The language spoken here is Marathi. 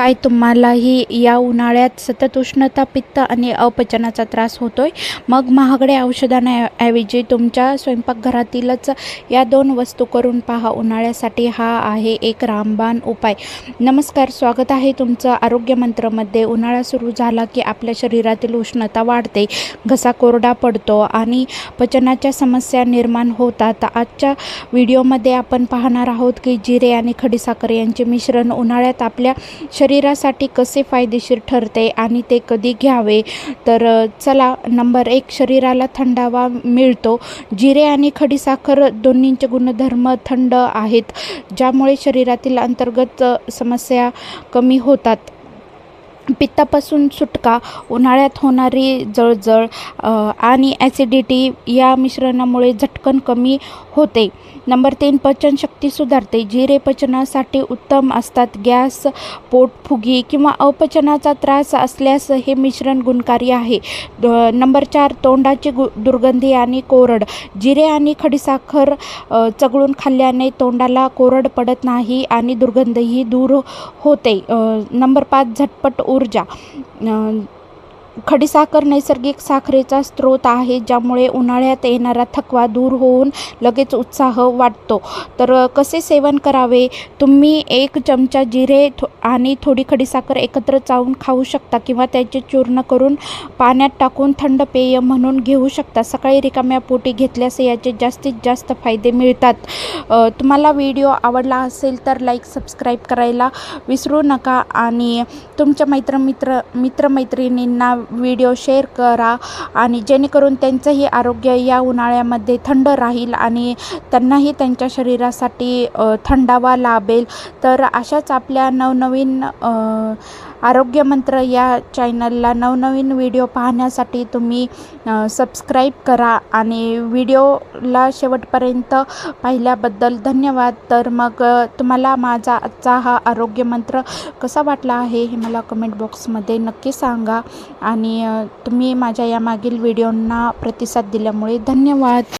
काय तुम्हालाही या उन्हाळ्यात सतत उष्णता, पित्त आणि अपचनाचा त्रास होतोय? मग महागड्या औषधांऐवजी तुमच्या स्वयंपाकघरातीलच या 2 वस्तू करून पहा. उन्हाळ्यासाठी हा आहे एक रामबाण उपाय. नमस्कार, स्वागत आहे तुमचं आरोग्य मंत्रमध्ये. उन्हाळा सुरू झाला की आपल्या शरीरातील उष्णता वाढते, घसा कोरडा पडतो आणि पचनाच्या समस्या निर्माण होतात. आजच्या व्हिडिओमध्ये आपण पाहणार आहोत की जिरे आणि खडीसाखर यांचे मिश्रण उन्हाळ्यात आपल्या शरीरासाठी कसे फायदेशीर ठरते आणि ते कधी घ्यावे. तर चला, नंबर 1, शरीराला थंडावा मिळतो. जिरे आणि खडीसाखर दोन्हींचे गुणधर्म थंड आहेत, ज्यामुळे शरीरातील अंतर्गत समस्या कमी होतात. पित्तापासून सुटका, उन्हाळ्यात होणारी जळजळ आणि ॲसिडिटी या मिश्रणामुळे झटकन कमी होते. नंबर 3, पचनशक्ती सुधारते. जिरे पचनासाठी उत्तम असतात. गॅस, पोटफुगी किंवा अपचनाचा त्रास असल्यास हे मिश्रण गुणकारी आहे. नंबर 4, तोंडाची दुर्गंधी आणि कोरड. जिरे आणि खडीसाखर चघळून खाल्ल्याने तोंडाला कोरड पडत नाही आणि दुर्गंधही दूर होते. नंबर 5, झटपट ऊर्जा. खडीसाखर नैसर्गिक साखरेचा स्रोत आहे, ज्यामुळे उन्हाळ्यात येणारा थकवा दूर होऊन लगेच उत्साह वाटतो. तर कसे सेवन करावे? तुम्ही 1 चमचा जिरे आणि थोडी खडीसाखर एकत्र चावून खाऊ शकता किंवा त्याचे चूर्ण करून पाण्यात टाकून थंड पेय म्हणून घेऊ शकता. सकाळी रिकाम्या पोटी घेतल्यास याचे जास्तीत जास्त फायदे मिळतात. तुम्हाला व्हिडिओ आवडला असेल तर लाईक, सबस्क्राईब करायला विसरू नका आणि तुमच्या मित्रमैत्रिणींना व्हिडिओ शेअर करा, आणि जेणेकरून त्यांचंही आरोग्य या उन्हाळ्यामध्ये थंड राहील आणि त्यांनाही त्यांच्या शरीरासाठी थंडावा लाभेल. तर अशाच आपल्या नवनवीन आरोग्य मंत्र या चॅनलला नवनवीन व्हिडिओ पाहण्यासाठी तुम्ही सबस्क्राईब करा आणि व्हिडिओला शेवटपर्यंत पाहिल्याबद्दल धन्यवाद. तर मग तुम्हाला माझा आजचा हा आरोग्य मंत्र कसा वाटला आहे हे मला कमेंट बॉक्समध्ये नक्की सांगा, आणि तुम्ही माझ्या यामागील व्हिडिओंना प्रतिसाद दिल्यामुळे धन्यवाद.